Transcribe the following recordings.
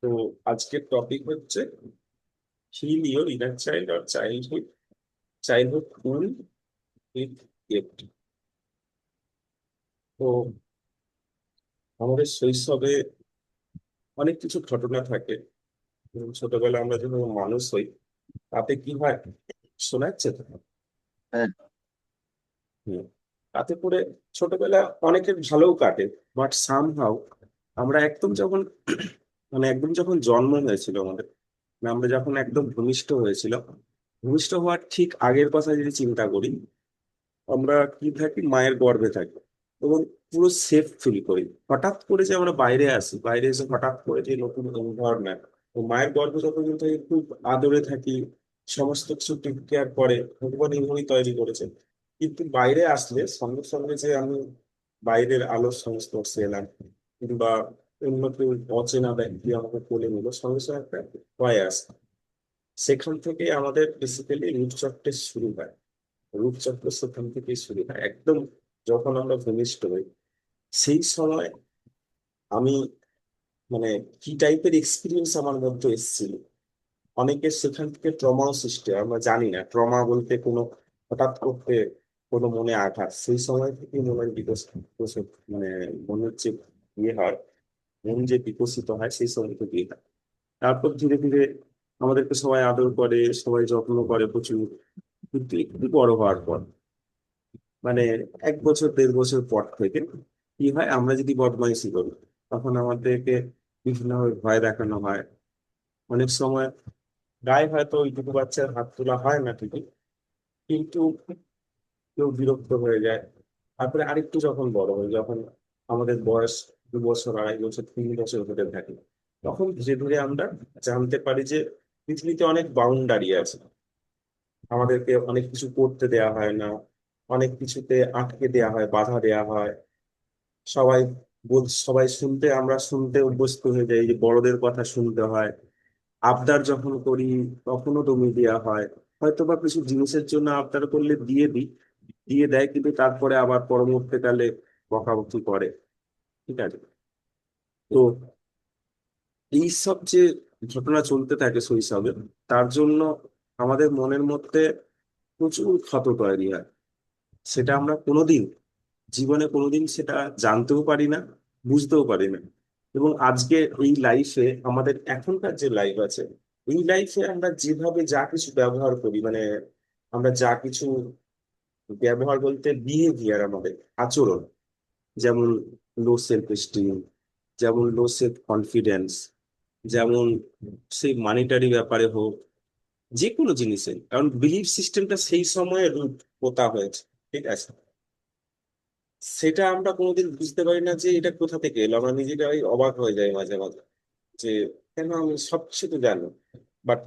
তো আজকের টপিক হচ্ছে হিল ইওর ইনার চাইল্ড আর চাইল্ডহুড কুল উইথ গিফট। তো আমাদের শৈশবে অনেক কিছু ঘটনা থাকে। ছোটবেলায় আমরা যখন মানুষ হই তাতে কি হয়, শোনা যাচ্ছে তো? হ্যাঁ। হুম। তাতে করে ছোটবেলা অনেকের ভালোও কাটে, বাট সামহাও আমরা একদম যখন একদম যখন জন্ম হয়েছিল আমাদের, আমরা যখন একদম ভূমিষ্ঠ হয়েছিল, ভূমিষ্ঠ হওয়ার ঠিক আগের কথা যদি চিন্তা করি, আমরা কি থাকি, মায়ের গর্ভে থাকি এবং পুরো সেফ ফিল করি। হঠাৎ করে যে আমরা বাইরে আসি, বাইরে এসে হঠাৎ করে যে নতুন এনভায়রনমেন্ট, তো মায়ের গর্ভে যখন কিন্তু খুব আদরে থাকি, সমস্ত কিছু টেক কেয়ার করে, ভগবান এইভাবেই তৈরি করেছেন। কিন্তু বাইরে আসলে সঙ্গে সঙ্গে যে আমি বাইরের আলোর সংস্পর্শে এলাম, কিংবা অন্য কেউ অচেনা ব্যক্তি আমাকে কোলে নিল, সঙ্গে সঙ্গে একটা ভয় আসে। সেখান থেকে আমাদের বেসিক্যালি রূপচর্চা শুরু হয়। রূপচক্র সেখান থেকেই শুরু হয় একদম। যখন আমরা ভূমিষ্ঠ হই সেই সময় আমি মানে কি টাইপের এক্সপিরিয়েন্স আমার মধ্যে এসেছিল, অনেকের সেখান থেকে ট্রমাও সৃষ্টি হয়। আমরা জানি না ট্রমা বলতে কোনো হঠাৎ করতে কোনো মনে আঘাত, সেই সময় থেকে মনের মানে মনের যে ইয়ে হয়, মন যে বিকশিত হয় সেই সময় থেকে হয়। তারপর ধীরে ধীরে আমাদেরকে সবাই আদর করে, সবাই যত্ন করে প্রচুর। কিন্তু একটু বড় হওয়ার পর, মানে 1 বছর 1.5 বছর পর থেকে কি হয়, আমরা যদি বদমাইশি করি তখন আমাদেরকে বিভিন্নভাবে ভয় দেখানো হয়। অনেক সময় গায়ে হয়তো ওইটুকু বাচ্চার হাত তোলা হয় না ঠিকই, কিন্তু কেউ বিরক্ত হয়ে যায়। তারপরে আরেকটু যখন বড় হয়, যখন আমাদের বয়স 2 বছর, 2.5 বছর, 3 বছর হতে থাকে, তখন ধীরে ধীরে আমরা জানতে পারি যে পৃথিবীতে অনেক বাউন্ডারি আছে। আমাদেরকে অনেক কিছু করতে দেয়া হয় না, অনেক কিছুতে আটকে দেয়া হয়, বাধা দেয়া হয়। সবাই সবাই শুনতে, আমরা শুনতে অভ্যস্ত হয়ে যাই যে বড়দের কথা শুনতে হয়। আবদার যখন করি তখনও দমিয়ে দেওয়া হয়। হয়তো বা কিছু জিনিসের জন্য আবদার করলে দিয়ে দেয়, কিন্তু তারপরে আবার পরবর্তীকালে বকাবকি করে। ঠিক আছে? তো এই সব যে ঘটনা চলতে থাকে শৈশবে, তার জন্য আমাদের মনের মধ্যে প্রচুর ক্ষত তৈরি হয়। সেটা আমরা কোনোদিন জীবনে কোনোদিন সেটা জানতেও পারি না, বুঝতেও পারি না। এবং আজকে এই লাইফে, আমাদের এখনকার যে লাইফ আছে, এই লাইফে আমরা যেভাবে যা কিছু ব্যবহার করি, আমরা যা কিছু ব্যবহার বলতে বিহেভিয়ার, আমাদের আচরণ, যেমন লো সেলফ এস্টিম, যেমন লো সেলফ কনফিডেন্স, যেমন সেই মানিটারি ব্যাপারে হোক, যে কোনো জিনিসে, কারণ বিলিফ সিস্টেমটা সেই সময়ে রূপ পোতা হয়েছে। ঠিক আছে? সেটা আমরা কোনোদিন বুঝতে পারি না যে এটা কোথা থেকে এলো। আমরা নিজেরাই অবাক হয়ে যাই মাঝে মাঝে যে কেন আমি সব কিছু তো জানি, বাট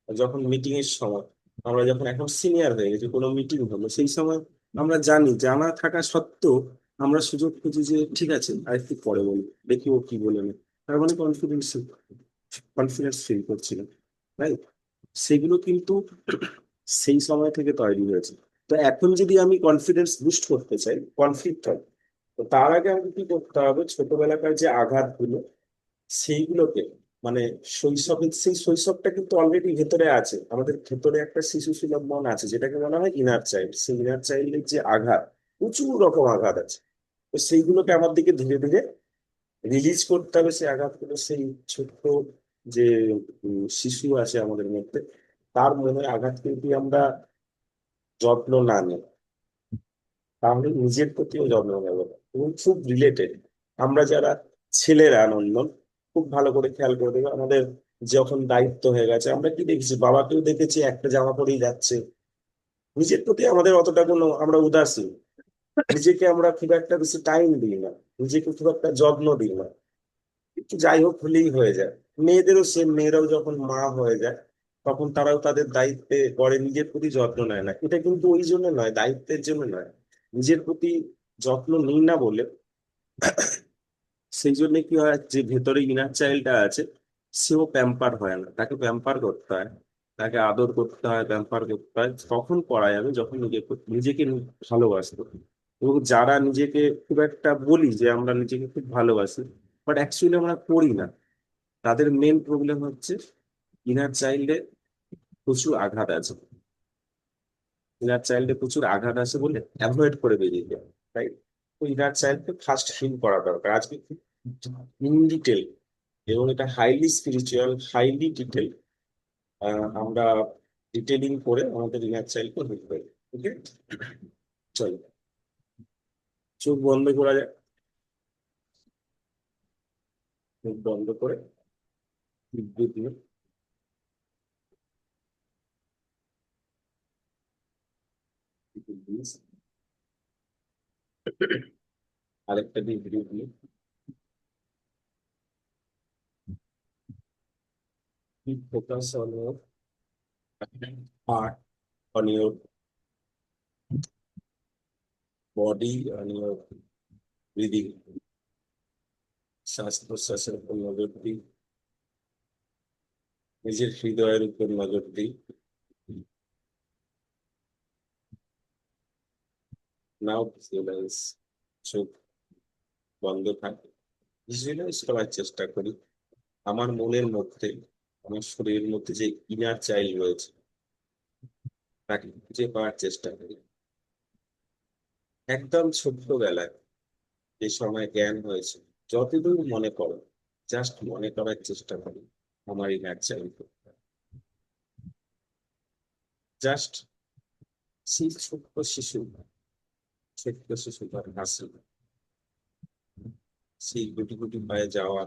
যখন মিটিং এর সময়, আমরা যখন এখন সিনিয়র হয়ে গেছি, কোনো মিটিং হলো সেই সময় আমরা জানি, জানা থাকা সত্ত্বেও আমরা সুযোগ খুঁজি যে ঠিক আছে আর একটু পরে বলি, দেখি ও কি বলে না। তার মানে কনফিডেন্স ফিল করছিল, রাইট? সেগুলো কিন্তু সেই সময় থেকে তৈরি হয়েছে। তো এখন যদি আমি কনফিডেন্স বুস্ট করতে চাই, কনফ্লিক্ট হয়, তো তার আগে আমাকে কি করতে হবে, ছোটবেলাকার যে আঘাতগুলো সেইগুলোকে, মানে সেই শৈশবটা কিন্তু অলরেডি ভেতরে আছে। আমাদের ভেতরে একটা শিশু সুলভ মন আছে, যেটাকে বলা হয় ইনার চাইল্ড। সেই ইনার চাইল্ডের যে আঘাত, প্রচুর রকম আঘাত আছে। তো সেইগুলোকে আমার দিকে ধীরে ধীরে রিলিজ করতে হবে, সেই আঘাতগুলো। সেই ছোট্ট যে শিশু আছে আমাদের মধ্যে, তার মনের আঘাত কিন্তু আমরা যত্ন না নিই, তাহলে নিজের প্রতিও যত্ন নেব না। এবং খুব রিলেটেড, আমরা যারা ছেলেরা নন্দন, খুব ভালো করে খেয়াল করে দেবে, আমাদের যখন দায়িত্ব হয়ে গেছে, আমরা কি দেখেছি, বাবাকেও দেখেছি একটা জামা পরেই যাচ্ছে। নিজের প্রতি আমাদের অতটা কোনো, আমরা উদাসীন, নিজেকে আমরা খুব একটা বেশি টাইম দিই না, নিজেকে খুব একটা যত্ন দিই না। একটু যাই হোক হলেই হয়ে যায়। মেয়েদেরও সেম, মেয়েরাও যখন মা হয়ে যায় তখন তারাও তাদের দায়িত্বে পরে নিজের প্রতি যত্ন নেয় না। এটা কিন্তু ওই জন্য নয়, দায়িত্বের জন্য নয়, নিজের প্রতি যত্ন নিই না বলে। সেই জন্য কি হয়, যে ভেতরে ইনার চাইল্ডটা আছে, সেও প্যাম্পার হয় না, তাকে প্যাম্পার করতে হয়, তাকে আদর করতে হয়, প্যাম্পার করতে হয়। তখন করা যাবে যখন নিজেকে ভালোবাসতে। এবং যারা নিজেকে খুব একটা বলি যে আমরা নিজেকে খুব ভালোবাসি, বাট অ্যাকচুয়ালি আমরা করি না, তাদের মেন প্রবলেম হচ্ছে ইনার চাইল্ডে প্রচুর আঘাত আছে। ইনার চাইল্ডে প্রচুর আঘাত আছে বলে অ্যাভয়েড করে বেরিয়ে যায়, তাই তো ইনার চাইল্ডকে ফার্স্ট হিল করা দরকার আজকে ইন ডিটেল, এবং এটা হাইলি স্পিরিচুয়াল, হাইলি ডিটেল। আমরা ডিটেলিং করে আমাদের ইনার চাইল্ডকে হিল করি। ওকে, চল, চোখ বন্ধ করা যায়, চোখ বন্ধ করে বিদ্যুৎ নিয়ে আরেকটা দিয়ে ভিডিও নিয়ে focus on your heart, on your body, on your breathing. শ্বাস প্রশ্বাসের উপর নজর দিই, নিজের হৃদয়ের উপর নজর দিই। নাও ভিজুয়ালাইজ, চোখ বন্ধ থাকে, ভিজুয়ালাইজ করার চেষ্টা করি আমার মনের মধ্যে, আমার শরীরের মধ্যে যে ইনার চাইল্ড রয়েছে তাকে খুঁজে পাওয়ার চেষ্টা করি। একদম ছোট্টবেলায় যে সময় জ্ঞান হয়েছে, যতদূর মনে পড়ে জাস্ট মনে করার চেষ্টা করি আমার ইনার চাইল্ড, জাস্ট সেই ছোট্ট শিশু, ছোট্ট শিশু তার হাসি, সেই গুটি গুটি পায়ে যাওয়া,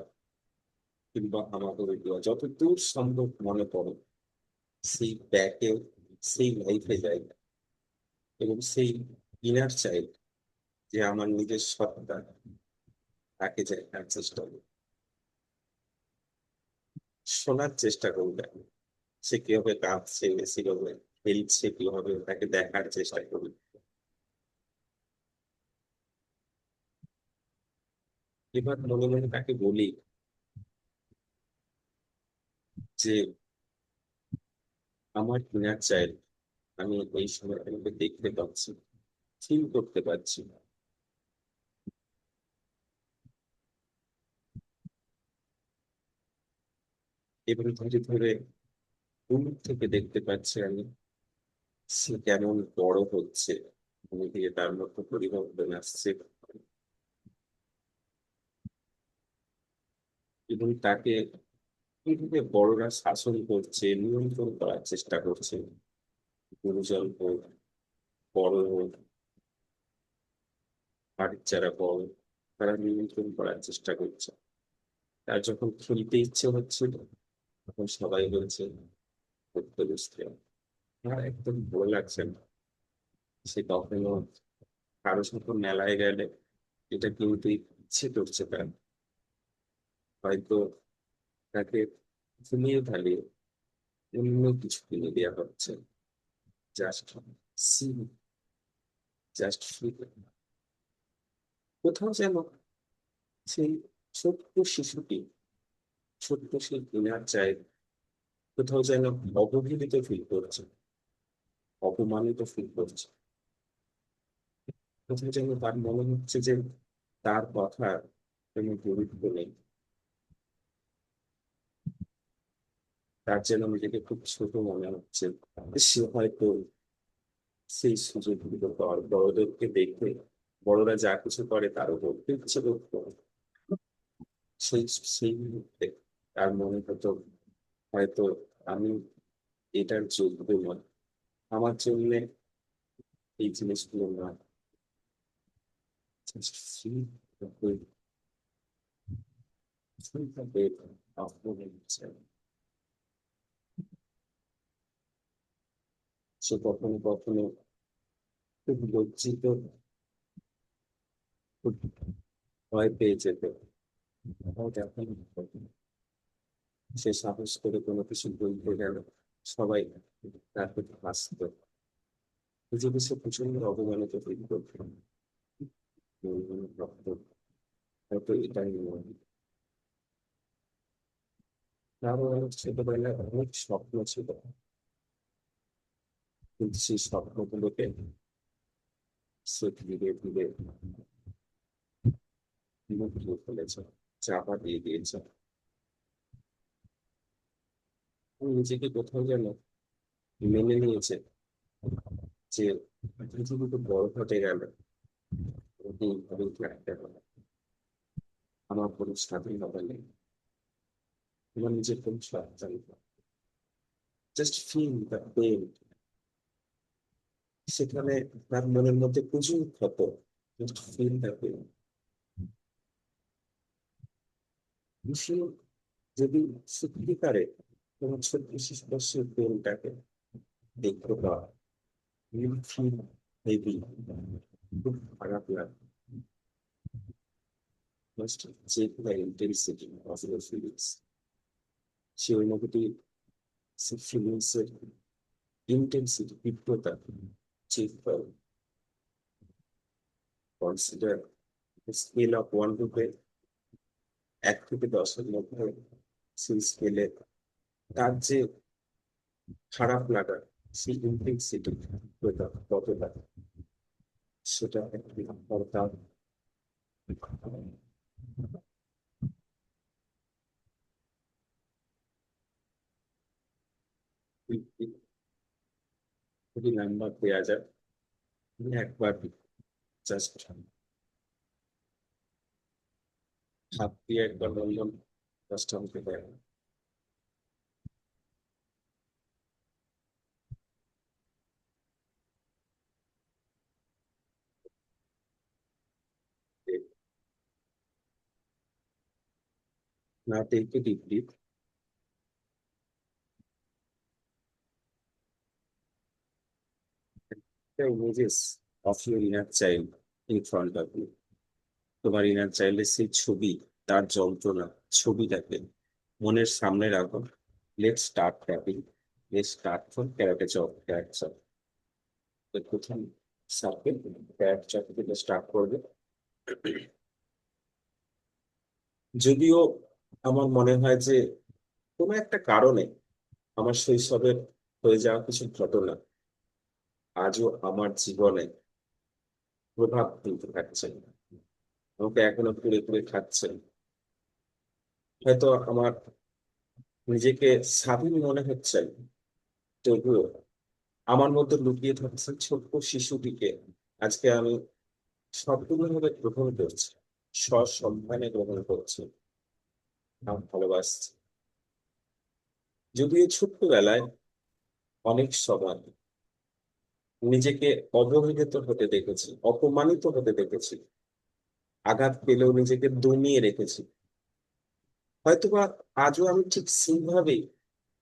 কিংবা আমাদের দেওয়া যতদূর সম্ভব মনে পড়ে সেই ব্যাকে, সেই লাইফে যাই, এবং সেই ইনার চাইল্ড যে আমার নিজের সত্তা, তাকে জানার চেষ্টা করি, শোনার চেষ্টা করি তাকে, সে কিভাবে কাঁদছে, সে কিভাবে খেলছে, কিভাবে তাকে দেখার চেষ্টা করি। এবার মনে মনে তাকে বলি যে আমার ইনার চাইল্ড, আমি এই সময় আমাকে দেখতে পাচ্ছি, ফিল করতে পারছি। এবং ধীরে ধীরে দূর থেকে দেখতে পাচ্ছি আমি সে কেমন বড় হচ্ছে, ধীরে ধীরে তার মধ্যে পরিবর্তন আসছে, এবং তাকে কিভাবে বড়রা শাসন করছে, নিয়ন্ত্রণ করার চেষ্টা করছে, গুরুজন হোক, বড় হোক, বাড়ির যারা বড়, তারা নিয়ন্ত্রণ করার চেষ্টা করছে। তার যখন খেলতে ইচ্ছে হচ্ছিল তখন সবাই বলছে করতে বসতে, আমার একদম ভালো লাগছে না। সে কখনো কারোর সাথে মেলায় গেলে এটা কিন্তু ইচ্ছে করছে তার, হয়তো তাকে ঘুমিয়ে ফেলে, অন্য কিছু কিনে দেওয়া হচ্ছে, জাস্ট সি, জাস্ট ফিল। কোথাও যেন সেই ছোট্ট শিশুটি, ছোট্ট সেই ইনার চাইল্ড কোথাও যেন অবহেলিত ফিল করছে, অপমানিত ফিল করছে। কোথাও যেন তার মনে হচ্ছে যে তার কথা কোনো গুরুত্ব নেই, তার যেন নিজেকে খুব ছোট মনে হচ্ছে। সে হয়তো সেই সুযোগগুলো পাওয়ার, বড়দেরকে দেখে বড়রা যা কিছু করে তার উপর ইচ্ছে করতো, সেই সেই মুহূর্তে তার মনে হতো হয়তো আমি এটার যোগ্য নয়, আমার জন্য এই জিনিসগুলো নয়। Just feel the way, feel the weight of moving itself. সে কখনো কখনো খুব লজ্জিত, খুব ভয় পেয়ে যেত, হয়তো এখন সে সাহস করে কোনো কিছু বলতে গেল সবাই তার প্রতি হাসত, নিজেকে সে প্রচন্ড অপমানিত ফিল করত, মনে মনে ভাবত হয়তো এটাই নয়। তারও অনেক ছোটবেলায় অনেক স্বপ্ন ছিল, কিন্তু সেই স্বপ্নগুলোকে সে ধীরে ধীরে মুখ ফেলেছে, চাপা দিয়ে দিয়েছে। নিজেকে কোথাও যেন মেনে নিয়েছে যে পৃথিবী তো বড় হতে গেল, এইভাবেই থাকতে হবে, আমার কোনো স্বাধীনতা নেই, আমার নিজের কোনো স্বাধীনতা, জাস্ট ফিল দ্য পেন। সেখানে তার মনের মধ্যে প্রচুর ক্ষত, জাস্ট ফিল দ্য পেন। ভীষণ, যদি সত্যিকারে কোনো ছোট্ট শিশুর পেনটাকে দেখতে পাওয়া, ইউ ফিল হেভি, খুব খারাপ লাগে। Just check the intensity of your feelings, সেই অনুভূতি, সেই ফিলিংস এর ইন্টেন্সিটি, তীব্রতা চেক করো। কনসিডার স্কেল অফ 1 to 10, 1 থেকে 10-এর মধ্যে সেই স্কেলে তার যে খারাপ লাগা, সেই ইন্টেন্সিটি কতটা, সেটা একটি অর্থাৎ যদি নাম্বার দেওয়া যায়, তুমি একবার জাস্ট হাত দিয়ে একবার বললাম, জাস্ট আমাকে দেয়। Now take a deep breath. The images of your inner child in front of you. তোমার ইনার চাইল্ডের সেই ছবি, তার যন্ত্রণা, ছবিটাকে মনের সামনে রাখো। Let start tapping, let start from karate chop, karate chop. প্রথম সার্কেল ক্যারাট চক থেকে স্টার্ট করবে। যদিও আমার মনে হয় যে কোনো একটা কারণে আমার শৈশবের হয়ে যাওয়া কিছু ঘটনা আজও আমার জীবনে প্রভাব ফেলতে থাকছে, আমাকে এখনো পুড়ে পুড়ে খাচ্ছে। হয়তো আমার নিজেকে স্বাধীন মনে হচ্ছে, তবুও আমার মধ্যে লুকিয়ে থাকছে ছোট্ট শিশুটিকে আজকে আমি সম্পূর্ণভাবে গ্রহণ করছি, সসম্মানে গ্রহণ করছি, আমি ভালোবাসছি। যদিও ছোট্টবেলায় অনেক সময় নিজেকে অবহেলিত হতে দেখেছি, অপমানিত হতে দেখেছি, আঘাত পেলেও নিজেকে দমিয়ে রেখেছি। হয়তোবা আজও আমি ঠিক সেইভাবেই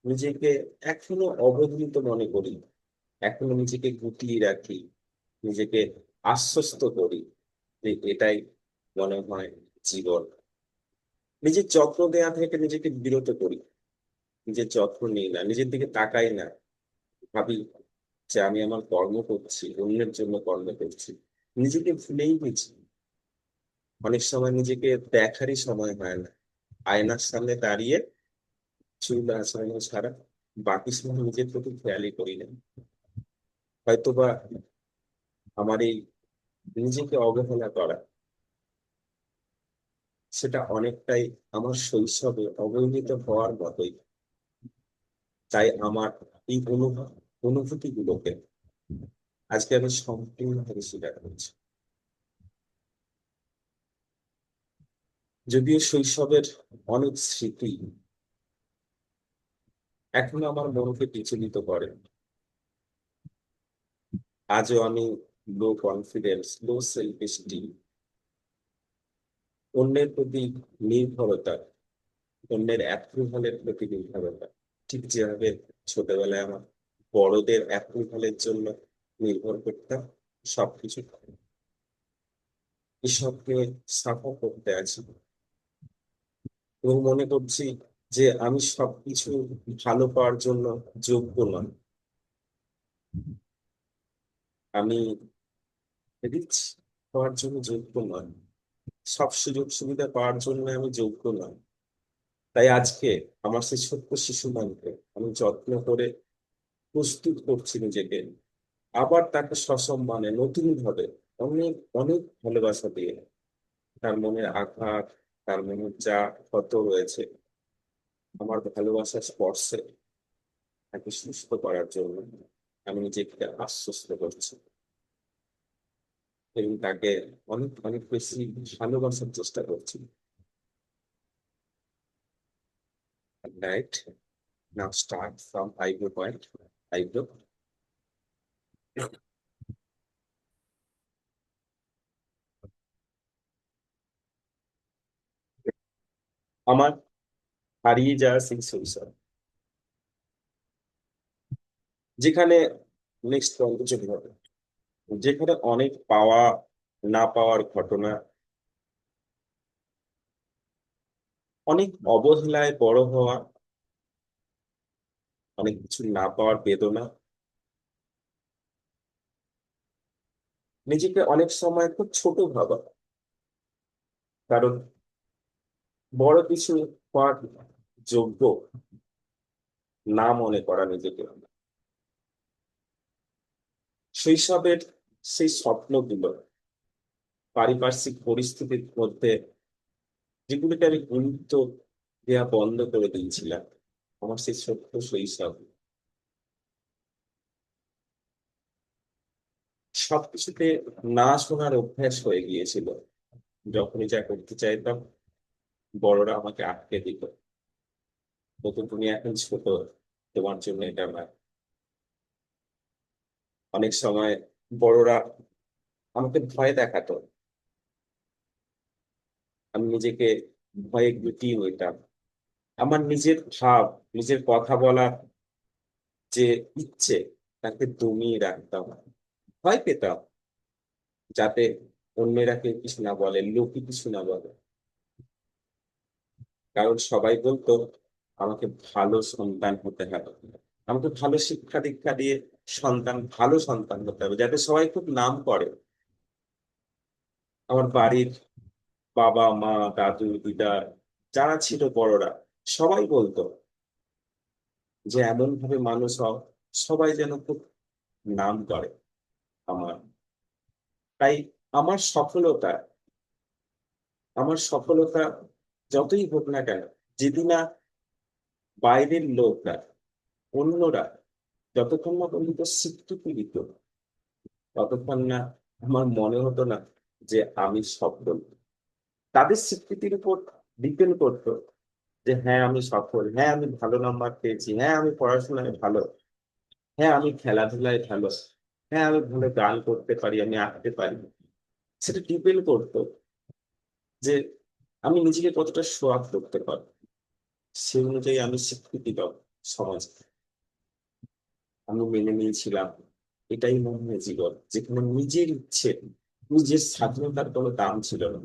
নিজেকে এখনো অবহেলিত মনে করি, এখনো নিজেকে গুটিয়ে রাখি, নিজেকে আশ্বস্ত করি যে এটাই মনে হয় জীবন। নিজের যত্ন দেওয়া থেকে নিজেকে বিরত করি, নিজের যত্ন নিই না, নিজের দিকে তাকাই না, ভাবি যে আমি আমার কর্ম করছি, অন্যের জন্য কর্ম করছি, নিজেকে ভুলেই গেছি। অনেক সময় নিজেকে দেখারই সময় হয় না, আয়নার সামনে দাঁড়িয়ে চুল আঁচড়ানো ছাড়া বাকি সময় নিজের প্রতি খেয়ালই করি না। হয়তোবা আমার এই নিজেকে অবহেলা করা, সেটা অনেকটাই আমার শৈশবে অবহেলিত হওয়ার মতোই। তাই আমার এই অনুভূতি গুলোকে আজকে আমি সম্পূর্ণভাবে স্বীকার করছি। যদিও শৈশবের অনেক স্মৃতি এখনো আমার মনকে বিচলিত করে, আজও আমি লো কনফিডেন্স, লো সেলফ এস্টিম, অন্যের প্রতি নির্ভরতা, অন্যের অ্যাপ্রুভালের প্রতি নির্ভরতা, ঠিক যেভাবে ছোটবেলায় আমার বড়দের অ্যাপ্রুভালের জন্য নির্ভর করতাম সবকিছু, এসবকে সাফা করতে আছি এবং মনে করছি যে আমি সবকিছু ভালো পাওয়ার জন্য যোগ্য নয়, আমি রিচ হওয়ার জন্য যোগ্য নয়, সব সুযোগ সুবিধা পাওয়ার জন্য আমি যোগ্য নয়। তাই আজকে আমার সেই ছোট্ট শিশু মনকে আমি যত্ন করে প্রস্তুত করছি নিজেকে, আবার তাকে সসম্মানে নতুন ভাবে অনেক অনেক ভালোবাসা দিয়ে, তার মনের আঘাত, তার মনের যা ক্ষত রয়েছে, আমার ভালোবাসার স্পর্শে তাকে সুস্থ করার জন্য আমি নিজেকে আশ্বস্ত করছি এবং তাকে অনেক অনেক বেশি ভালোবাসার চেষ্টা করছি। Right. Now start from eyebrow point. Eyebrow. আমার হারিয়ে যাওয়া সেই শৈশব, যেখানে নেক্সট পয়েন্টে চলে যাবে, যেখানে অনেক পাওয়া না পাওয়ার ঘটনা, অনেক অবহেলায় বড় হওয়া, অনেক কিছু না পাওয়ার বেদনা, নিজেকে অনেক সময় খুব ছোট ভাবা, কারণ বড় কিছু পাওয়ার যোগ্য না মনে করা নিজেকে। শৈশবের সেই স্বপ্নগুলো পারিপার্শ্বিক পরিস্থিতির মধ্যে যেগুলোকে আমি গুরুত্ব দেওয়া বন্ধ করে দিয়েছিলাম, আমার সেই ছোট্ট শৈশব সবকিছুতে না শোনার অভ্যাস হয়ে গিয়েছিল। যখনই যা করতে চাইতাম, বড়রা আমাকে আটকে দিত, বলতো তুমি এখন ছোট, তোমার জন্য এটা না। অনেক সময় বড়রা আমাকে ভয় দেখাতো, আমি নিজেকে ভয়ে গুটিয়ে নিতাম। আমার নিজের ভাব, নিজের কথা বলার যে ইচ্ছে, তাকে দমিয়ে রাখতাম। ভয় পেতাম যাতে অন্যেরা কেউ কিছু না বলে, লোকে কিছু না বলে, কারণ সবাই বলতো আমাকে ভালো সন্তান হতে হবে, আমাকে ভালো শিক্ষা দীক্ষা দিয়ে সন্তান, ভালো সন্তান হতে হবে যাতে সবাই খুব নাম করে। আমার বাড়ির বাবা মা দাদু দিদা যারা ছিল বড়রা, সবাই বলতো যে এমন ভাবে মানুষ হও সবাই যেন খুব নাম করে আমার। তাই আমার সফলতা, আমার সফলতা যতই হোক না কেন, যদি না বাইরের লোকরা, অন্যরা যতক্ষণ না পর্যন্ত স্বীকৃতি দিত, ততক্ষণ না আমার মনে হতো না যে আমি সফল। তাদের স্বীকৃতির উপর ডিপেন্ড করতো যে হ্যাঁ আমি সফল, হ্যাঁ আমি ভালো নাম্বার পেয়েছি, হ্যাঁ আমি পড়াশোনায় ভালো, হ্যাঁ আমি খেলাধুলায় ভালো, হ্যাঁ আমি ভালো গান করতে পারি, আমি আঁকতে পারি। সেটা ডিপেন্ড করতো যে আমি নিজেকে কতটা শো অফ করতে পারি, সেই অনুযায়ী আমি স্বীকৃতি পাবো সমাজ। আমি মেনে নিয়েছিলাম এটাই মনে হয় জীবন, যেখানে নিজের ইচ্ছে, নিজের স্বাধীনতার কোনো দাম ছিল না।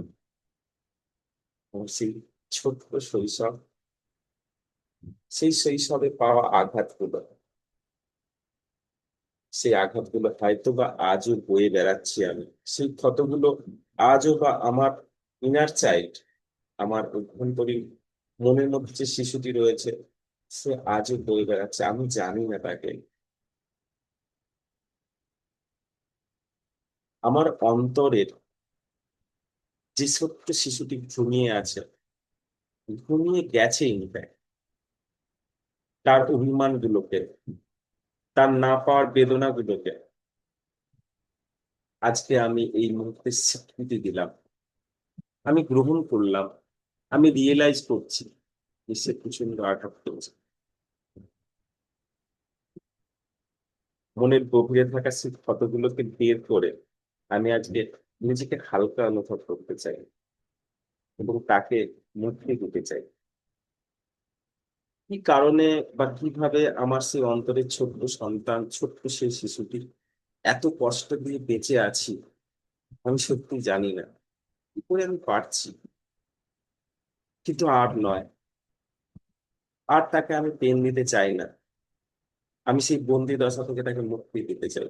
এবং সেই ছোট্ট শৈশব, সেই শৈশবে পাওয়া আঘাতগুলো, সেই আঘাতগুলো হয়তো বা আজও বয়ে বেড়াচ্ছি আমি। সেই ক্ষতগুলো আজও বা আমার ইনার চাইল্ড, আমার অভ্যন্তরীণ মনের মধ্যে যে শিশুটি রয়েছে, সে আজও বয়ে বেড়াচ্ছে, আমি জানি না তাকে। আমার অন্তরের যে ছোট্ট শিশুটি ঘুমিয়ে আছে, ঘুমিয়ে গেছে ইনফ্যাক্ট, তার অভিমান গুলোকে, তার না পাওয়ার বেদনা গুলোকে আজকে আমি এই মুহূর্তে স্বীকৃতি দিলাম, আমি গ্রহণ করলাম, আমি রিয়েলাইজ করছি যে সে প্রচন্ড আঘাত করেছে। মনের গভীরে থাকা সেই ক্ষতগুলোকে বের করে আমি আজকে নিজেকে হালকা অনুভব করতে চাই এবং তাকে মুক্তি দিতে চাই। কি কারণে বা কিভাবে আমার সেই অন্তরের ছোট্ট সন্তান, ছোট্ট সেই শিশুটি এত কষ্ট দিয়ে বেঁচে আছি, আমি সত্যি জানি না। কি করে আমি পারছি, কিন্তু আর নয়, আর তাকে আমি পেন দিতে চাই না। আমি সেই বন্দি দশা থেকে তাকে মুক্তি দিতে চাই।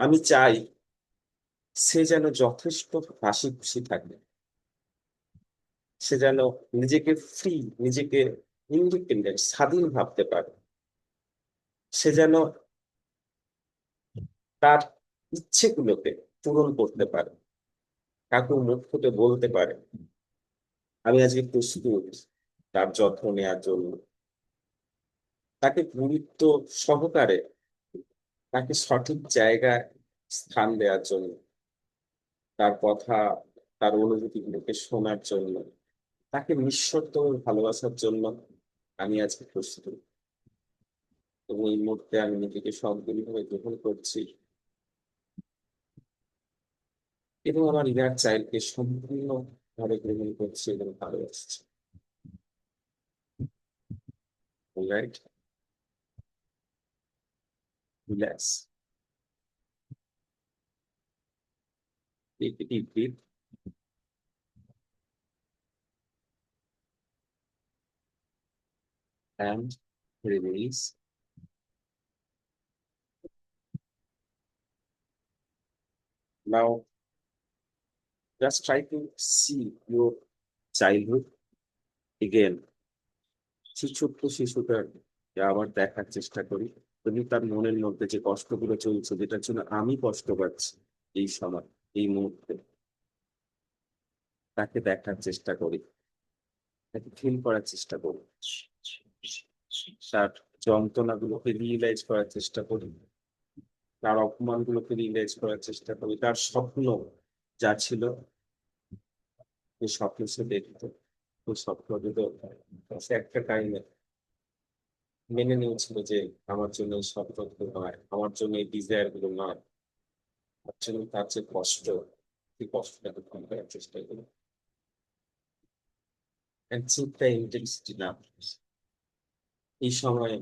আমি চাই সে যেন যথেষ্ট হাসি খুশি থাকে, সে যেন নিজেকে ফ্রি, নিজেকে ইন্ডিপেন্ডেন্ট, স্বাধীন ভাবতে পারে, সে যেন তার ইচ্ছেগুলোকে পূরণ করতে পারে, কাউকে মুখ ফুটে বলতে পারে আমি আজকে প্রস্তুত তার যত্ন নেওয়ার জন্য, তাকে গুরুত্ব সহকারে, তাকে সঠিক জায়গায় স্থান দেওয়ার জন্য, তার কথা, তার অনুভূতিগুলোকে শোনার জন্য, তাকে নিঃশর্ত ভালোবাসার জন্য আমি আজকে প্রস্তুত। এবং এই মুহূর্তে আমি নিজেকে সম্পূর্ণভাবে গ্রহণ করছি এবং আমার ইনার চাইল্ডকে সম্পূর্ণ ভাবে গ্রহণ করছি এবং ভালোবাসছি। Right, relax, take deep breath and release. Now, just try to see your childhood again. সেই ছোট্ট শিশুটাকে আবার দেখার চেষ্টা করি। তুমি তার মনের মধ্যে যে কষ্টগুলো চলছে, যেটার জন্য আমি কষ্ট পাচ্ছি এই সময়, এই মুহূর্তে, তাকে দেখার চেষ্টা করি, তাকে ফিল করার চেষ্টা করি, তার যন্ত্রণাগুলোকে রিয়েলাইজ করার চেষ্টা করি, তার অপমানগুলোকে রিয়েলাইজ করার চেষ্টা করি, তার স্বপ্ন যা ছিল, যে স্বপ্ন সে দেখতো, ওই স্বপ্ন যদি সে একটা টাইমে মেনে নিয়েছিল যে আমার জন্য এই স্বপ্নগুলো নয়, আমার জন্য এই ডিজায়ার গুলো নয়, তার জন্য তার যে কষ্ট, সেই কষ্টটাকে কম করার চেষ্টা করি। And চিন্তা ইন্টেন্সিটি না, এই সময়ে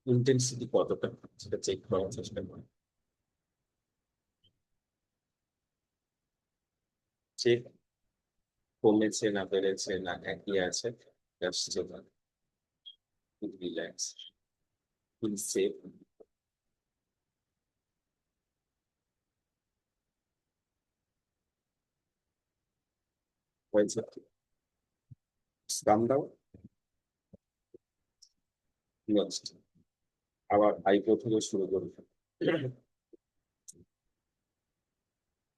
ইন্টেন্সিটি কতটা সেটা চেক করার চেষ্টা করি। চেক কমেছে না বেড়েছে না একই আছে, জাস্ট রিল্যাক্স, ফিল সেফ। হয়েছে, কাম ডাউন। নেক্সট আবার আইব্রো থেকে শুরু করি।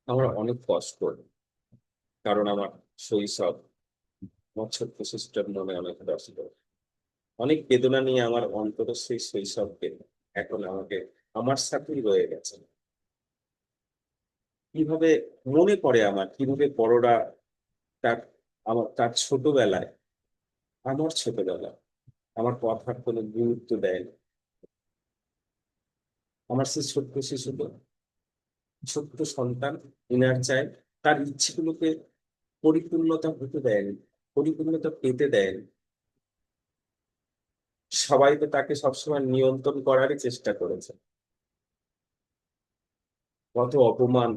আমার অনেক কষ্ট, কারণ আমার শৈশব, আমার ছোট্ট সিস্টার মনে অনেক কষ্ট, অনেক বেদনা নিয়ে আমার অন্তর সেই শৈশবকে এখন আমাকে আমার সাথেই রয়ে গেছে। কিভাবে মনে পড়ে আমার, কিভাবে বড়রা তার, তার ছোটবেলায়, আমার ছোটবেলা, আমার কথার কোনো গুরুত্ব দেয় না। আমার সেই ছোট্ট শিশুকে, ছোট্ট সন্তান, ইনার চাইল্ড, তার ইচ্ছেগুলোকে পরিপূর্ণতা হতে দেয়নি, পরিপূর্ণতা পেতে দেয়নি। সবাই তো তাকে সবসময় নিয়ন্ত্রণ করারই চেষ্টা করেছে। কত অপমান,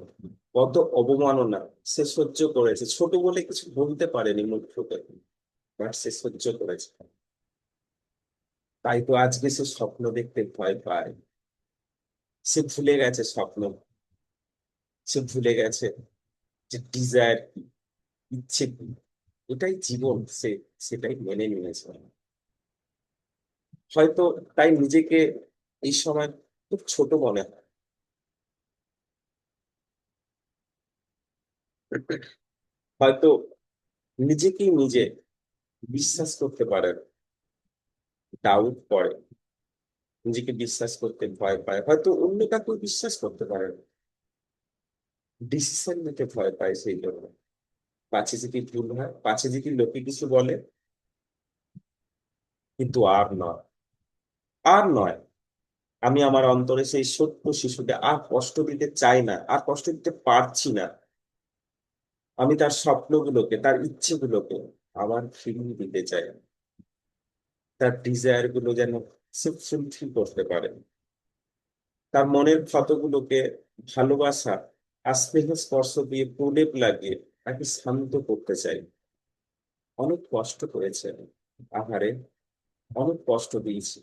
কত অবমাননা সে সহ্য করেছে, ছোট বলে কিছু বলতে পারেনি মুখ ফুটে, বাট সে সহ্য করেছে। তাই তো আজকে সে স্বপ্ন দেখতে ভয় পায়, সে ভুলে গেছে স্বপ্ন, সে ভুলে গেছে যে ডিজায়ার কি, ইচ্ছে কি, এটাই জীবন, সে সেটাই মেনে নিয়েছে। হয়তো তাই নিজেকে এই সময় খুব ছোট মনে হয়, হয়তো নিজেকেই নিজে বিশ্বাস করতে পারে না, ডাউট করে, নিজেকে বিশ্বাস করতে ভয় পায়, হয়তো অন্য কাউকে বিশ্বাস করতে পারে না, ডিসিশন নিতে ভয় পায় সেই জন্য। পাছে যদি ভুল হয়, পাছে যদি লোকে কিছু বলে, কিন্তু আর নয়, আর নয়। আমি আমার অন্তরে সেই ছোট্ট শিশুকে আর কষ্ট দিতে চাই না, আর কষ্ট দিতে পারছি না। আমি তার স্বপ্নগুলোকে, তার ইচ্ছেগুলোকে আবার ফিরিয়ে দিতে চাই, তার ডিজায়ার গুলো যেন সে ফুলফিল করতে পারে, তার মনের ক্ষতগুলোকে ভালোবাসা আর স্নেহ স্পর্শ দিয়ে প্রলেপ লাগিয়ে তাকে শান্ত করতে চাই। অনেক কষ্ট করেছে, আহারে, অনেক কষ্ট দিয়েছি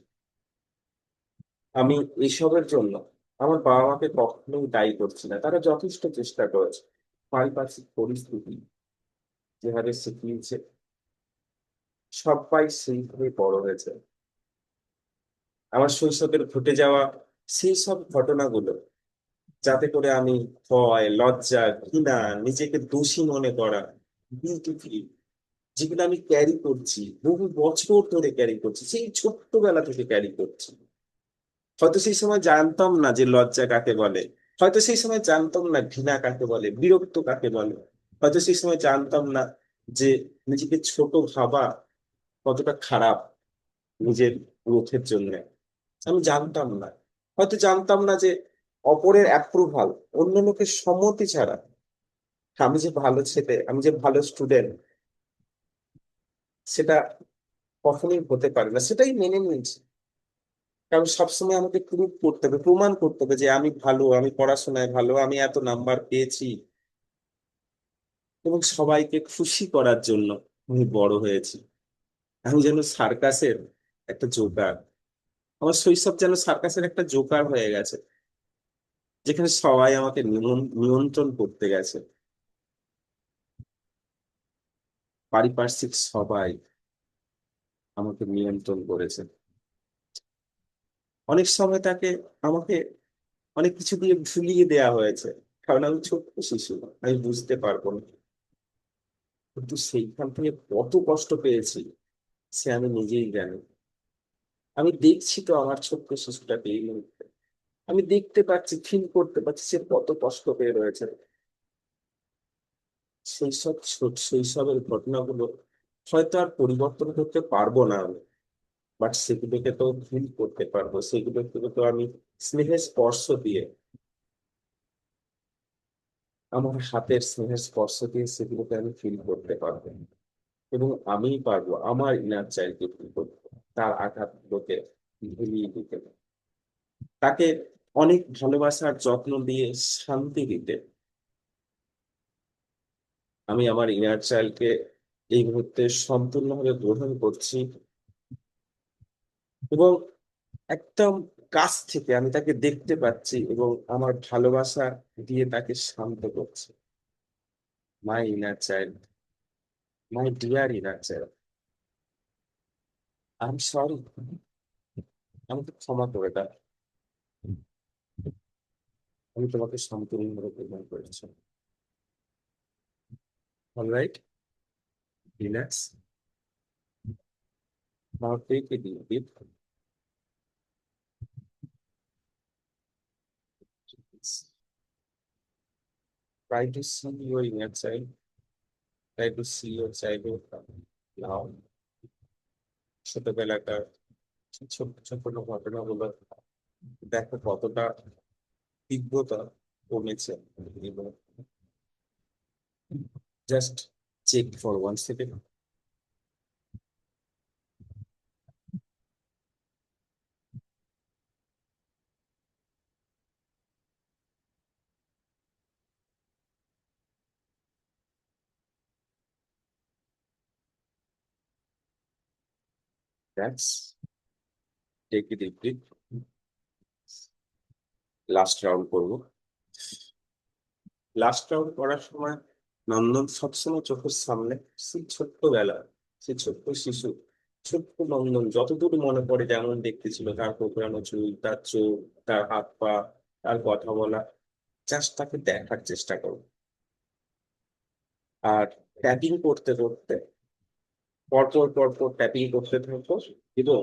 আমি এসবের জন্য। আমার বাবা মাকে কখনোই দায়ী করছি না, তারা যথেষ্ট চেষ্টা করেছে। পারিপার্শ্বিক পরিস্থিতি যেভাবে শিখিয়েছে, সবাই সেইভাবে বড় হয়েছে। আমার শৈশবের ঘটে যাওয়া সেই সব ঘটনাগুলো, যাতে করে আমি ভয়, লজ্জা, ঘৃণা, নিজেকে দোষী মনে করা, গিল্টি ফিল, যেগুলো আমি ক্যারি করছি, বহু বছর ধরে ক্যারি করছি, সেই ছোট্টবেলা থেকে ক্যারি করছি। হয়তো সেই সময় জানতাম না যে লজ্জা কাকে বলে, হয়তো সেই সময় জানতাম না ঘৃণা কাকে বলে, বিরক্ত কাকে বলে, হয়তো সেই সময় জানতাম না যে নিজেকে ছোট ভাবা কতটা খারাপ নিজের গ্রোথের জন্য। আমি জানতাম না, হয়তো জানতাম না যে অপরের অ্যাপ্রুভাল, অন্য লোকের সম্মতি ছাড়া আমি যে ভালো ছেলে, আমি যে ভালো স্টুডেন্ট, সেটা কখনোই হতে পারে না। সেটাই মেনে নিয়েছি, কারণ সবসময় আমাকে প্রুভ করতে হবে, প্রমাণ করতে হবে যে আমি ভালো, আমি পড়াশোনায় ভালো, আমি এত নাম্বার পেয়েছি। এবং সবাইকে খুশি করার জন্য আমি বড় হয়েছি। আমি যেন সার্কাসের একটা জোকার। আমার শৈশব যেন সার্কাসের একটা জোকার হয়ে গেছে, যেখানে সবাই আমাকে নিয়ন্ত্রণ করতে গেছে। পারিপার্শ্বিক সবাই আমাকে নিয়ন্ত্রণ করেছে। অনেক সময় তাকে, আমাকে অনেক কিছু দিয়ে ভুলিয়ে দেওয়া হয়েছে, কারণ আমি ছোট্ট শিশু, আমি বুঝতে পারবো না। কিন্তু সেইখান থেকে কত কষ্ট পেয়েছি সে আমি নিজেই জানি। আমি দেখছি তো আমার ছোট্ট শিশুটাকে এই মুহূর্তে, আমি দেখতে পাচ্ছি, ফিল করতে পারছি সে কত কষ্ট পেয়ে রয়েছে। সেই সব শৈশবের ঘটনাগুলো হয়তো আর পরিবর্তন করতে পারবো না আমি, বাট সেগুলোকে তো ফিল করতে পারবো, সেগুলোকে তো আমি স্নেহের স্পর্শ দিয়ে, আমার হাতের স্নেহের স্পর্শ দিয়ে সেগুলোকে আমি ফিল করতে পারবো। এবং আমিই পারবো আমার ইনার চাইল্ডকে ফিল করতে, তার আঘাতগুলোকে ভুলিয়ে দিতে, তাকে অনেক ভালোবাসার যত্ন দিয়ে শান্তি দিতে। আমি আমার ইনার চাইল্ডকে এই মুহূর্তে সম্পূর্ণভাবে গ্রহণ করছি, এবং একদম কাছ থেকে আমি তাকে দেখতে পাচ্ছি এবং আমার ভালোবাসা দিয়ে তাকে শান্ত করছি। My inner child, my dear inner child, I am sorry, আমাকে ক্ষমা করে দাও, আমি তোমাকে সম্পূর্ণভাবে গ্রহণ করেছি। Alright, relax, now take a deep breath, try to see your inner child, try to see your childhood now. ছোটবেলাকার ছোট ছোট ঘটনাগুলো দেখো কতটা তীব্রতা কমেছে। এবং just check for 1 second. That's, take a deep breath. Last round করবো। লাস্ট রাউন্ড করার সময় নন্দন সবসময় চোখের সামনে সেই ছোট্টবেলা, সেই ছোট্ট শিশু, ছোট্ট নন্দন যতদূর মনে পড়ে যেমন দেখতে ছিল, তার কোঁকড়ানো চুল, তার চোখ, তার হাত পা, তার কথা বলা, জাস্ট তাকে দেখার চেষ্টা করো। আর ট্যাপিং করতে করতে, পরপর পরপর ট্যাপিং করতে থাকো। এবং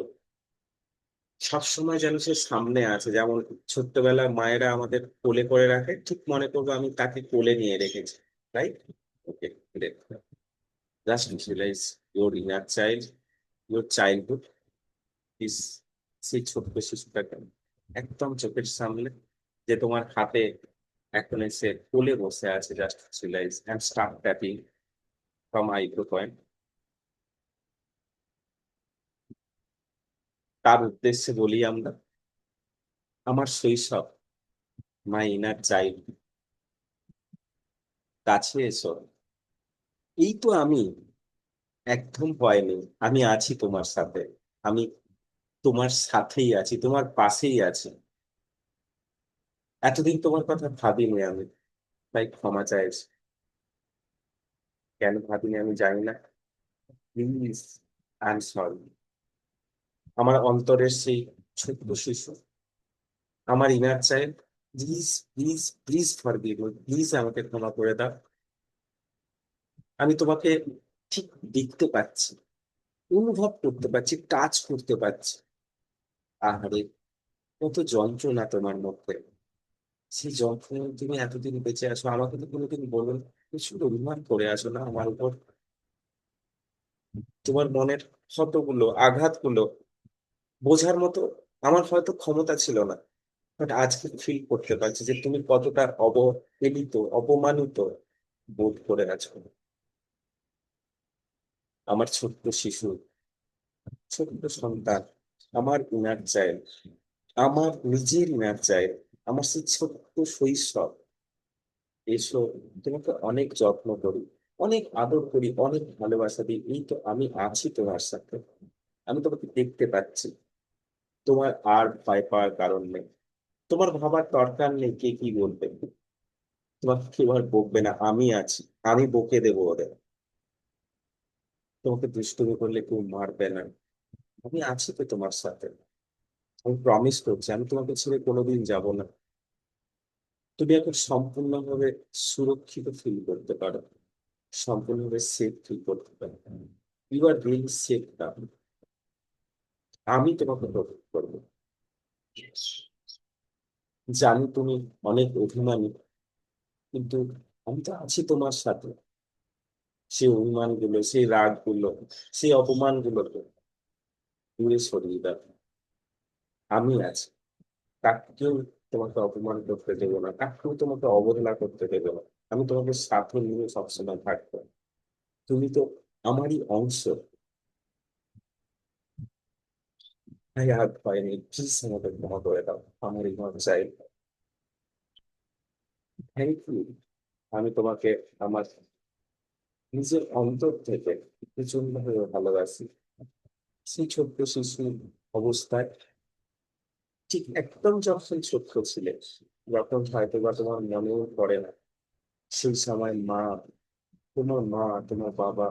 সবসময় যেন সে সামনে আছে, যেমন ছোট্টবেলায় মায়েরা আমাদের কোলে করে রাখে, ঠিক মনে করবো আমি তাকে কোলে নিয়ে রেখেছি। Right? Okay, just visualise your inner child, your childhood is, সেই ছোট্ট শিশুটাকে একদম চোখের সামনে, যে তোমার হাতে এখন এসে কোলে বসে আছে। Just visualise and start tapping from eyebrow point. তার উদ্দেশ্যে বলি আমরা, আমার শৈশব, মাই ইনার চাইল্ড, কাছে এসো, এই তো আমি, একদম ভয় নেই, আমি আছি তোমার সাথে, আমি তোমার সাথেই আছি, তোমার পাশেই আছি। এতদিন তোমার কথা ভাবিনি আমি, তাই ক্ষমা চাইছি। কেন ভাবিনি আমি জানি না, প্লিজ, আই এম সরি। আমার অন্তরের সেই ছোট্ট শিশু, আমার inner child, please please please forgive me, please আমাকে ক্ষমা করে দাও। আমি তোমাকে ঠিক দেখতে পাচ্ছি, অনুভব করতে পারছি, টাচ করতে পারছি। আহারে, কত যন্ত্রণা তোমার মধ্যে! সেই যন্ত্রণায় তুমি এতদিন বেঁচে আসো, আমাকে তো কোনোদিন বলো না। প্রচুর অভিমান করে আসো না আমার উপর। তোমার মনের ক্ষতগুলো, আঘাতগুলো বোঝার মতো আমার হয়তো ক্ষমতা ছিল না, বাট আজকে ফিল করতে পারছি যে তুমি কতটা অবহেলিত, অপমানিত বোধ করে আছো। আমার ছোট্ট শিশু, ছোট্ট সন্তান, আমার ইনার চাইল্ড, আমার নিজের ইনার চাইল্ড, আমার সেই ছোট্ট শৈশব। এসো, তোমাকে অনেক যত্ন করি, অনেক আদর করি, অনেক ভালোবাসা দিই। এই তো আমি আছি তোমার সাথে, আমি তোমাকে দেখতে পাচ্ছি। তোমার আর ভয় পাওয়ার কারণ নেই, তোমার ভাবার দরকার নেই কে কি বলবে। তোমাকে কেউ আর বকবে না, আমি আছি। আমি বকে দেবো ওদের। তোমাকে দুষ্টুমি করলে কেউ মারবে না, আমি আছি তো তোমার সাথে। আমি প্রমিস করছি আমি তোমাকে ছেড়ে কোনোদিন যাব না। তুমি এখন সম্পূর্ণভাবে সুরক্ষিত ফিল করতে পারো, সম্পূর্ণভাবে সেফ ফিল করতে পারো। ইউ আর রিয়েলি সেফ নাও। আমি তোমাকে প্রোটেক্ট করবো। জানি তুমি অনেক অভিমানী, কিন্তু আমি তো আছি তোমার সাথে। সেই অভিমানগুলো, সেই রাগগুলো, সেই অপমানগুলোকে দূরে সরিয়ে দাও। আমি আছি। কাকেও তোমাকে অপমান করতে দেবো না, কাকেও তোমাকে অবহেলা করতে দেবো না। আমি তোমাকে সাথে নিয়ে সবসময় থাকবো। তুমি তো আমারই অংশ। তাই আর ভয় নেই, প্লিজ আমাকে ক্ষমা করে দাও, আমারই ঘর চাই। Thank you. আমি তোমাকে আমার নিজের অন্তর থেকে প্রচন্ড ভাবে ভালোবাসি। সেই ছোট্ট শিশু অবস্থায়, ঠিক একদম যখন ছোট্ট ছিলে, যখন হয়তো বা তোমার মনেও পড়ে না, সেই সময় মা, তোমার মা, তোমার বাবা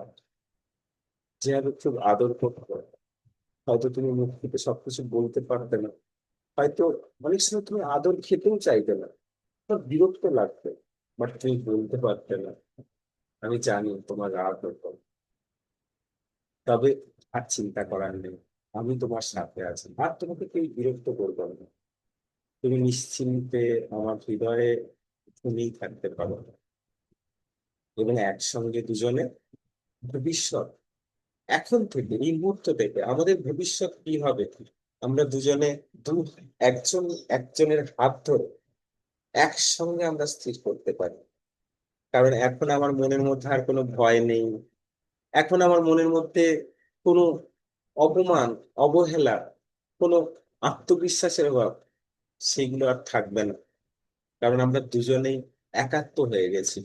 যেভাবে খুব আদর করতো, হয়তো তুমি মুখ থেকে সবকিছু বলতে পারতে না, হয়তো অনেক সময় তুমি আদর খেতেও চাইতে না, তোমার বিরক্ত লাগবে, বাট তুমি বলতে পারতে না। আমি জানি তোমার রাগ হতো, তবে আর চিন্তা করার নেই। আমি তোমার সাথে আছি, আর তোমাকে কেউ বিরক্ত করবো না। তুমি নিশ্চিন্তে আমার হৃদয়ে তুমিই থাকতে পারো, এবং একসঙ্গে দুজনে ভবিষ্যৎ, এখন থেকে এই মুহূর্ত থেকে আমাদের ভবিষ্যৎ কি হবে, আমরা দুজনে দু একজন একজনের হাত ধরে একসঙ্গে আমরা স্থির করতে পারি। কারণ এখন আমার মনের মধ্যে আর কোনো ভয় নেই, এখন আমার মনের মধ্যে কোনো অপমান, অবহেলা, কোনো আত্মবিশ্বাসের অভাব, সেগুলো আর থাকবে না। কারণ আমরা দুজনেই একাত্ম হয়ে গেছি।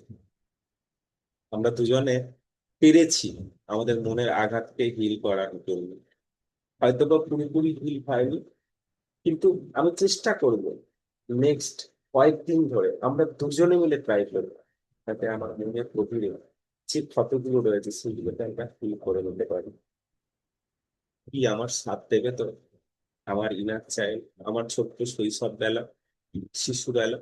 আমরা দুজনে পেরেছি আমাদের মনের আঘাতকে হিল করার জন্য। হয়তো বা পুরোপুরি হিল হয়নি, কিন্তু আমি চেষ্টা করব নেক্সট কয়েকদিন ধরে আমরা দুজনে মিলে ট্রাই করবো, যাতে আমার মনের গভীরে যে ক্ষতগুলো রয়েছে সেগুলোকে আমরা হিল করে নিতে পারি। কি আমার সাথ দেবে তো? আমার ইনার চাইল্ড, আমার ছোট্ট শৈশব বেলা, শিশু বেলা,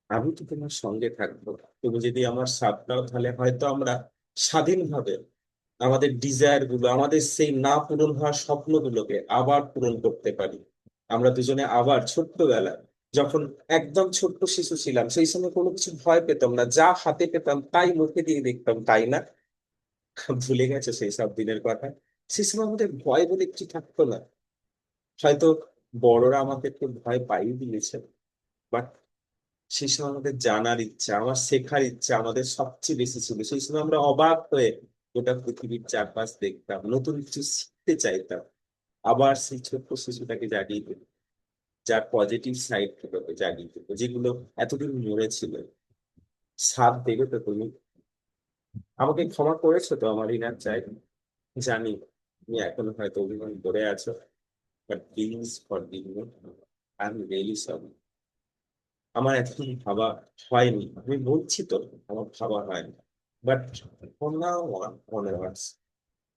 আমি তো তোমার সঙ্গে থাকবো। তুমি যদি আমার সাথ দাও, তাহলে হয়তো আমরা স্বাধীনভাবে আমাদের ডিজায়ার গুলো, আমাদের সেই না পূরণ হওয়া স্বপ্নগুলোকে আবার পূরণ করতে পারি। আমরা দুজনে আবার ছোট্টবেলায়, যখন একদম ছোট্ট শিশু ছিলাম, সেই সময় কোনো কিছু ভয় পেতাম না, যা হাতে পেতাম তাই মুখে দিয়ে দেখতাম, তাই না? ভুলে গেছো সেই সব দিনের কথা? সেই সময় আমাদের ভয় বলে কিছু থাকতো না। হয়তো বড়রা আমাদেরকে ভয় পাইয়ে দিয়েছে, বাট সেই সময় আমাদের জানার ইচ্ছা, আমার শেখার ইচ্ছা আমাদের সবচেয়ে বেশি ছিল। সেই সময় আমরা অবাক হয়ে গোটা পৃথিবীর চারপাশ দেখতাম, নতুন কিছু শিখতে চাইতাম। আবার সেই ছোট্ট শিশুটাকে জাগিয়ে দিল, যার পজিটিভ সাইড গুলোকে জাগিয়ে দিল, যেগুলো এতদিন মরে ছিল। সাথ দেবে তো তুমি? আমাকে ক্ষমা করেছো তো আমার ইনার চাই? জানি তুমি এখনো হয়তো অভিমান করে আছো, but please forgive me. I am really sorry. আমার এখন ভাবা হয়নি, আমি বলছি তো আমার ভাবা হয়নি, বাট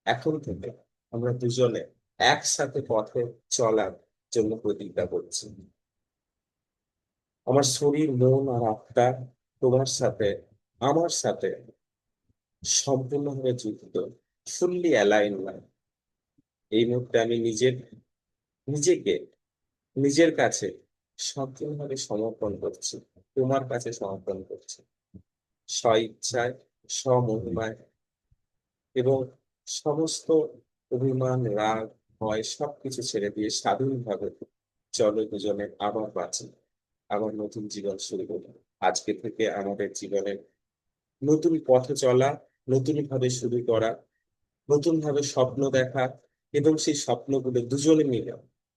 এখন থেকে আমরা দুজনে একসাথে পথে চলার জন্য প্রতিজ্ঞা করছি। আমার শরীর, মন আর আত্মা তোমার সাথে, আমার সাথে সম্পূর্ণভাবে যুক্ত, ফুললি অ্যালাইন না। এই মুহূর্তে আমি নিজেকে নিজের কাছে সম্পূর্ণভাবে সমর্পণ করছি, তোমার কাছে সমর্পণ করছি, স্ব ইচ্ছায়, স্বমহিমায়, এবং সমস্ত অভিমান, রাগ, ভয় সবকিছু ছেড়ে দিয়ে স্বাধীনভাবে চলো দুজনে আবার বাঁচি, আবার নতুন জীবন শুরু করি। আজকে থেকে আমাদের জীবনের নতুন পথে চলা, নতুন ভাবে শুরু করা, নতুন ভাবে স্বপ্ন দেখা, এবং সেই স্বপ্নগুলো দুজনে মিলে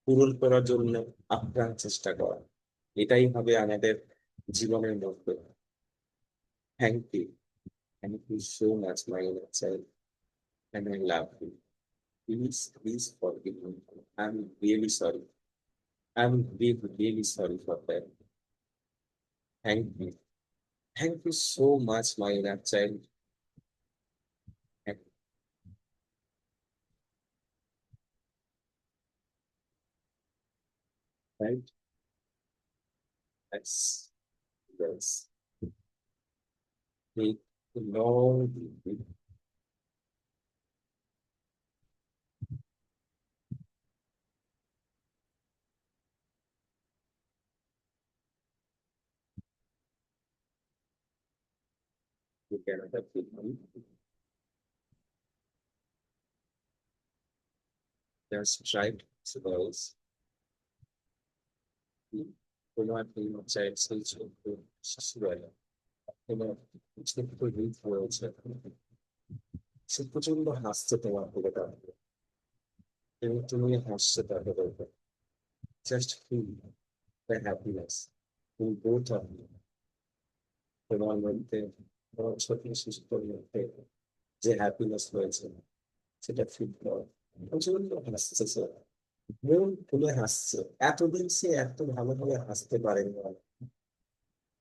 পূরণ করার জন্য আপ্রাণ চেষ্টা করা, এটাই হবে আমাদের জীবনের মধ্যে। Thank you, thank you so much my child, and I love you. Please forgive me. I'm really sorry. I'm really, really sorry for that. Thank you. Thank you so much, my inner child. Right? Yes. Yes. Take a long deep breath. You cannot have feeling. Just try to suppose তোমার inner child সেই ছোট্ট শিশুবেলা তোমার ছোট্ট রূপ রয়েছে, সে প্রচন্ড হাসছে তোমার দিকে তাকিয়ে, এবং তুমি হাসছে তাকে দেখে। Just feel the happiness in both of you. তোমার মধ্যে, তোমার ছোট শিশুর মধ্যে যে হ্যাপিনেস রয়েছে সেটা ফিল করো। প্রচন্ড হাসছে সে, মন খুলে হাসছে। এতদিন সে এত ভালোভাবে হাসতে পারেনি,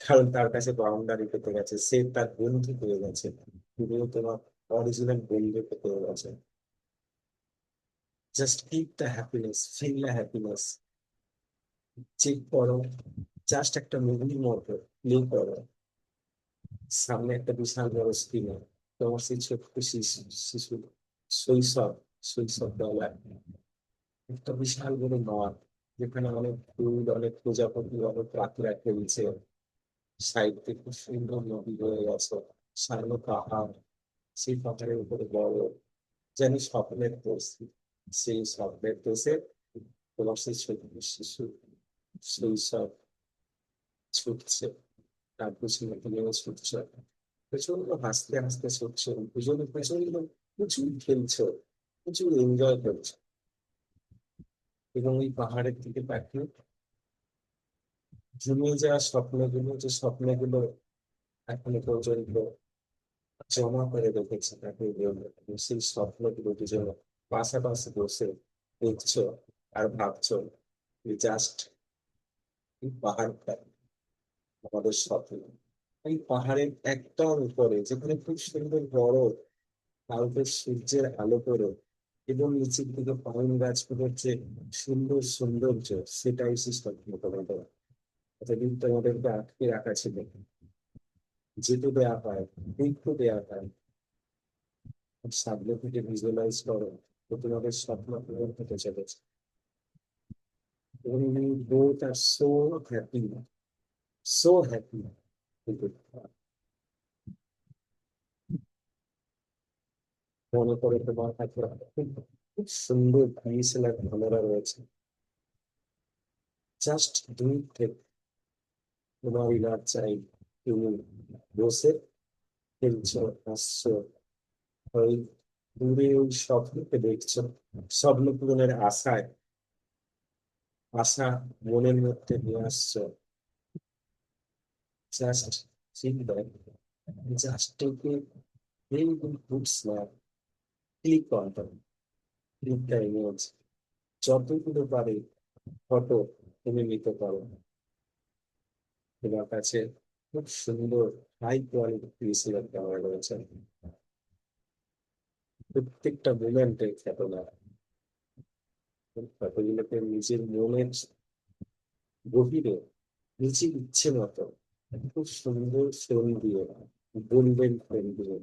কারণ তার কাছে বাউন্ডারি পেতে গেছে, সে তার বন্ধু পেয়ে গেছে, তুমিও তোমার অরিজিনাল বন্ধুকে পেয়ে গেছে। Just keep the happiness, feel the happiness. Check করো, জাস্ট একটা মুভির মতো প্লে করো, সামনে একটা বিশাল বড় স্ক্রিনে তোমার সেই ছোট্ট শিশু শৈশব, শৈশব বেলায় একটা বিশাল বড় মাঠ, যেখানে অনেক ফুল, অনেক প্রজাপতি, অনেক পাখিরা খেলছে, সাইড দিয়ে খুব সুন্দর নদী বয়ে গেছে, সামনে পাহাড়, সেই পাহাড়ের উপরে বড় যেন স্বপ্নের দেশ, সেই স্বপ্নের দেশে তোমার সেই ছোট্ট শিশু শৈশব ছুটছে, তার পিছনে তুমিও ছুটছো, প্রচন্ড হাসতে হাসতে ছুটছো, দুজনে প্রচন্ড প্রচুর খেলছো, প্রচুর এনজয় করছো, এবং ওই পাহাড়ের দিকে তাকিয়ে জমিয়ে যাওয়া স্বপ্নগুলো, যে স্বপ্নগুলো এখনো পর্যন্ত জমা করে রেখেছে তাকে, সেই স্বপ্নগুলো দুজনে পাশাপাশি বসে দেখছো আর ভাবছো জাস্ট এই পাহাড়টা আমাদের স্বপ্ন। এই পাহাড়ের একদম উপরে যেখানে খুব সুন্দর বড় কালকে সূর্যের আলো করে, এবং নিচের দিকে পাইন গাছগুলোর যে সুন্দর সৌন্দর্য, সেটাই সে স্বপ্ন তোমাদের। এতদিন তোমাদেরকে আটকে রাখা ছিল, যেতে দেয়া হয়, দেখতে দেয়া হয়, সামনে থেকে ভিজুয়ালাইজ করো, তো তোমাদের স্বপ্ন পূরণ হতে চলেছে। এবং বোথ আর সো হ্যাপি, সো হ্যাপি। কিন্তু মনে করে তোমার কাছে খুব খুব সুন্দর ডিএসএলআর ক্যামেরা রয়েছে, জাস্ট দূর থেকে তোমার ইনার চাই, তুমি বসে খেলছো, হাসছো, ওই দূরে ওই স্বপ্নকে দেখছো, স্বপ্ন পূরণের আশায়, আশা মনের মধ্যে নিয়ে আসছো। জাস্ট চিন্তা, just take a very good snap, click on them, click the image, যতগুলো পারে ফটো তুমি নিতে পারো। তোমার কাছে খুব সুন্দর হাই কোয়ালিটি ডিএসএলআর ক্যামেরা রয়েছে, প্রত্যেকটা মোমেন্টে চেতনা, ফটোগুলোকে নিজের মনের গভীরে, নিজের ইচ্ছে মতো খুব সুন্দর ফ্রেম দিয়ে বলবেন, ফ্রেম দিবেন,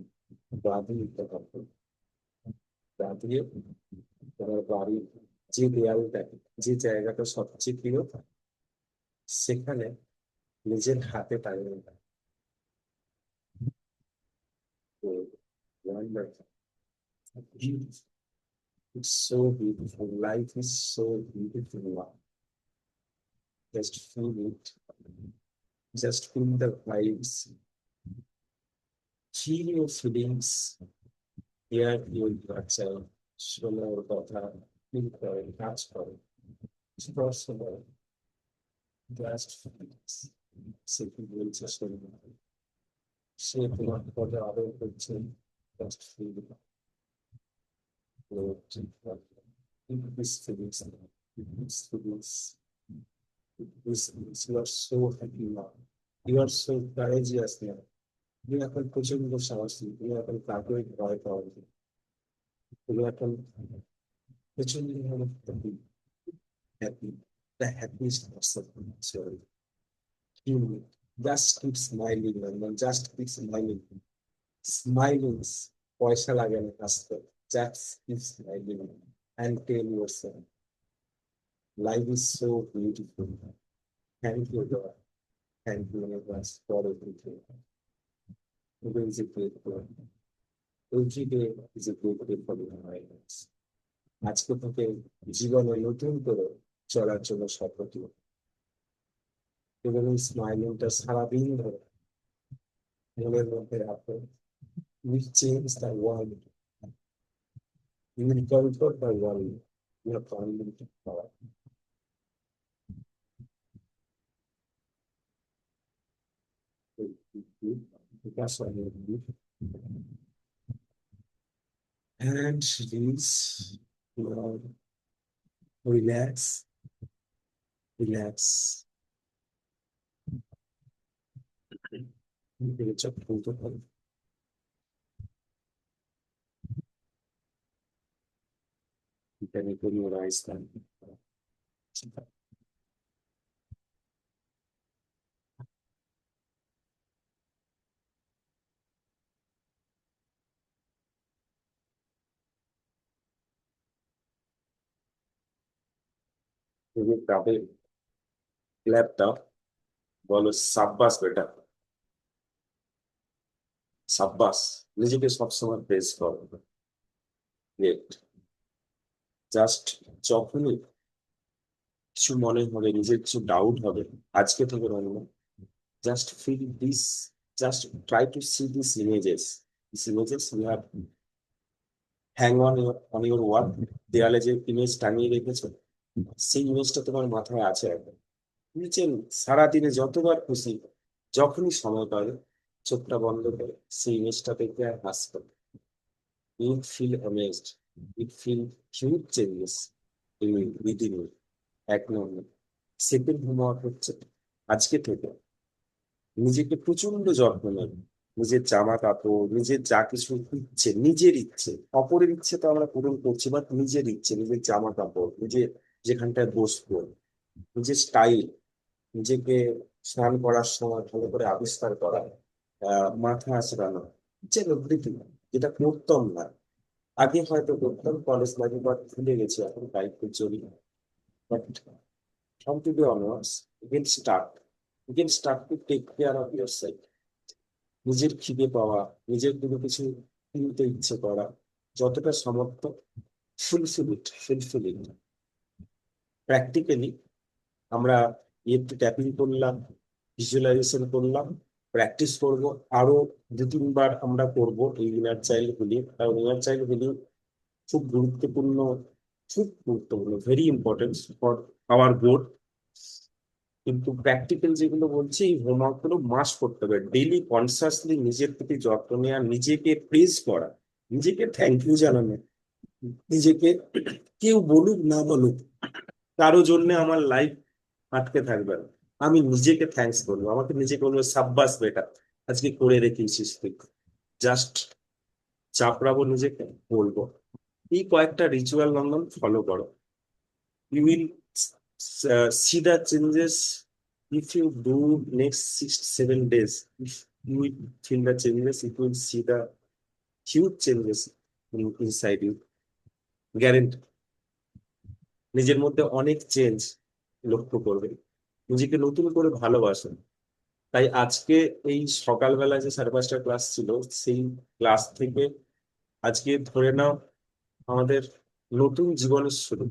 গা দিয়ে দিতে হবে। গা দিয়ে তোমার বাড়ির যে দেয়ালটাকে, যে জায়গাটা সবচেয়ে প্রিয়, সেখানে নিজের হাতে টাঙিয়ে দাও। তো wonderful. Beautiful. It's so beautiful. Life is so beautiful now. Just feel it. Just feel the vibes. Feel your feelings. Hear your yourself. শোনো ওর কথা, ফিল করে, কাজ করে, স্পর্শ করে, জাস্ট ফিলিংস। সে কি বলছে শোনো, সে তোমার কথা আদর করছে, just feel these feelings, these feelings, these feelings. You are so happy now. You are so courageous now. তুমি এখন প্রচন্ড সাহসী, তুমি এখন কাউকে ভয় পাও না। তুমি এখন প্রচন্ড happy, happy, the happiest person in this world. You just keep smiling, man. Just keep smiling. Smiling, পয়সা লাগে না হাসতে। Just keep smiling and tell yourself, life is so beautiful. Thank you, God. Thank you, universe, for everything. Today is a great day. Every day is a great day for the universe. আজকে থেকে জীবনে নতুন করে চলার জন্য শপথ নিই। এবং এই স্মাইলিংটা সারাদিন ধরে মনের মধ্যে রাখো। We change the world. You will conquer the world. You have unlimited power. Because of you. And release. You know, relax, relax. You can খুলতে পারো। You can open your eyes then. তুমি তাদের ল্যাপটপ বলো সাব্বাস বেটা, সাব্বাস। নিজেকে সবসময় প্রেস করো। গ্রেট। জাস্ট যখনই কিছু মনে হবে, নিজের কিছু ডাউট হবে, আজকে থেকে বলবো, just feel this, just try to see this images. This images you have hang on your wall. দেয়ালে যে ইমেজ টাঙিয়ে রেখেছো, সেই ইমেজটা তোমার মাথায় আছে এখন। নিচে সারাদিনে যতবার খুশি, যখনই সময় পাবে, চোখটা বন্ধ করে সেই ইমেজটা দেখে আর হাসবে। You feel amazed. You feel huge changes in within you. এক নম্বর। সেকেন্ড হোমওয়ার্ক হচ্ছে, আজকে থেকে নিজেকে প্রচন্ড যত্ন নেবে। নিজের জামা কাপড়, নিজের যা কিছু ইচ্ছে, নিজের ইচ্ছে, অপরের ইচ্ছে তো আমরা পূরণ করছি, বাট নিজের ইচ্ছে, নিজের জামা কাপড়, নিজের যেখানটায় বসবো, নিজের স্টাইল, নিজেকে স্নান করার সময় ভালো করে আবিষ্কার করা, মাথা আঁচড়ানো, যে এভরিথিং, যেটা করতাম না আগে, হয়তো করতাম কলেজ লাইফে, বাট ভুলে গেছি এখন লাইফে চলি। But from today onwards you can start to take care of yourself. নিজের খিদে পাওয়া, নিজের কোনো কিছু কিনতে ইচ্ছে করা, যতটা সমর্থ, ফুলফিল ইট প্র্যাকটিক্যালি। আমরা একটু ট্যাপিং করলাম, ভিজুয়ালাইজেশন করলাম, প্র্যাকটিস করব, আরো 2-3 বার আমরা করব এই ইনার চাইল্ড হিলিং। কারণ ইনার চাইল্ড হিলিং খুব গুরুত্বপূর্ণ, খুব গুরুত্বপূর্ণ, very important for our growth. কিন্তু প্র্যাকটিক্যাল যেগুলো বলছি, এই হোমওয়ার্ক গুলো মাস্ট করতে হবে ডেইলি। কনসিয়াসলি নিজের প্রতি যত্ন নেওয়া, নিজেকে প্রেজ করা, নিজেকে থ্যাংক ইউ জানানো, নিজেকে কেউ বলুক না বলুক, কারো জন্য আমার লাইফ আটকে থাকবে না। আমি নিজেকে থ্যাঙ্কস করবো, আমাকে নিজেকে বলবো সাব্বাস বেটা, আজকে করে রেখেছিস তুই। জাস্ট চাপড়াবো নিজেকে, বলবো। এই কয়েকটা রিচুয়াল লঙ্ঘন ফলো করো। You will see the changes if you do next 6 to 7 days. If you will feel the changes, you will see the huge changes inside you, guarantee. নিজের মধ্যে অনেক চেঞ্জ লক্ষ্য করবেন, নিজেকে নতুন করে ভালোবাসেন। তাই আজকে এই সকালবেলা যে 5:30টার ক্লাস ছিল, সেই ক্লাস থেকে আজকে ধরে নাও আমাদের নতুন জীবনের শুরু,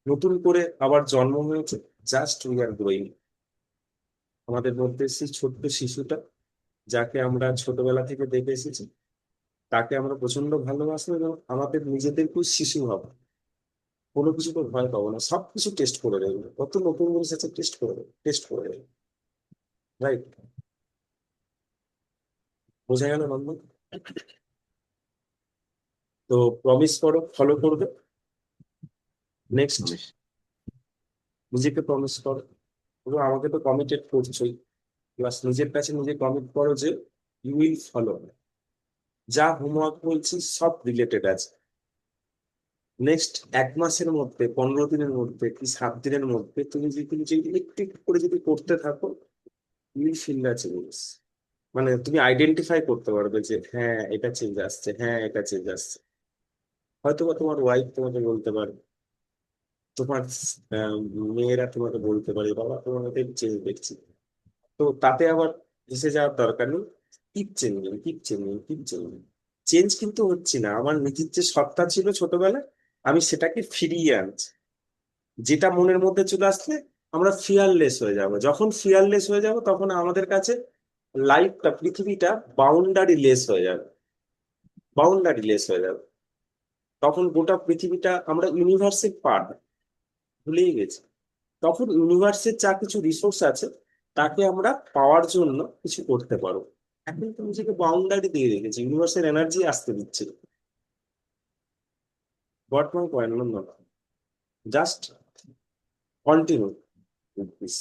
নতুন করে আবার জন্ম হয়েছে। Just we are growing. আমাদের মধ্যে সেই ছোট্ট শিশুটা, যাকে আমরা ছোটবেলা থেকে দেখে এসেছি, তাকে আমরা প্রচন্ড ভালোবাসবো এবং আমাদের নিজেদেরকেও শিশু হবো। কোনো কিছু তো ভয় পাবো না, সবকিছু টেস্ট করে দেবো, কত নতুন জিনিস আছে টেস্ট করে দেবো, টেস্ট করে দেবো। রাইট? বোঝা গেল বন্ধু? তো প্রমিস করো ফলো করবে। নেক্সট, নিজেকে প্রমিস করো। এবং আমাকে তো কমিটেড করছোই, প্লাস নিজের কাছে নিজে কমিট করো যে ইউ উইল ফলো। যা হোমওয়ার্ক বলছি সব রিলেটেড আছে। নেক্সট 1 মাসের মধ্যে, 15 দিনের মধ্যে কি 7 দিনের মধ্যে তুমি যদি একটু একটু করে যদি করতে থাকো, you will feel the changes. মানে তুমি আইডেন্টিফাই করতে পারবে যে হ্যাঁ এটা চেঞ্জ আসছে, হ্যাঁ এটা চেঞ্জ আসছে। হয়তো বা তোমার ওয়াইফ তোমাকে বলতে পারে, তোমার আহ, মেয়েরা তোমাকে বলতে পারে, বাবা তোমার মধ্যে চেঞ্জ দেখছি। তো তাতে আবার এসে যাওয়ার দরকার নেই। Keep changing, keep changing, keep changing. Change কিন্তু হচ্ছে না, আমার নিজের যে সত্তা ছিল ছোটবেলায়, আমি সেটাকে ফিরিয়ে আনছি। যেটা মনের মধ্যে চলে আসলে আমরা ফিয়ারলেস হয়ে যাব। যখন ফিয়ারলেস হয়ে যাব তখন আমাদের কাছে লাইফটা, পৃথিবীটা বাউন্ডারি লেস হয়ে যাবে, বাউন্ডারি লেস হয়ে যাবে। তখন গোটা পৃথিবীটা আমরা ইউনিভার্সের পার্ট, ভুলেই গেছি। তখন ইউনিভার্সের যা কিছু রিসোর্স আছে তাকে আমরা পাওয়ার জন্য কিছু করতে পারবো। এখন তো নিজেকে বাউন্ডারি দিয়ে রেখেছি, ইউনিভার্সের এনার্জি আসতে দিচ্ছে। Got my point? Just continue with this.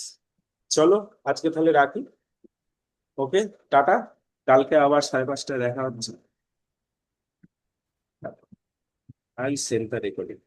চলো, আজকে তাহলে রাখি। ওকে, টাটা। কালকে আবার 5:30টায় দেখা হচ্ছে। I send the recording.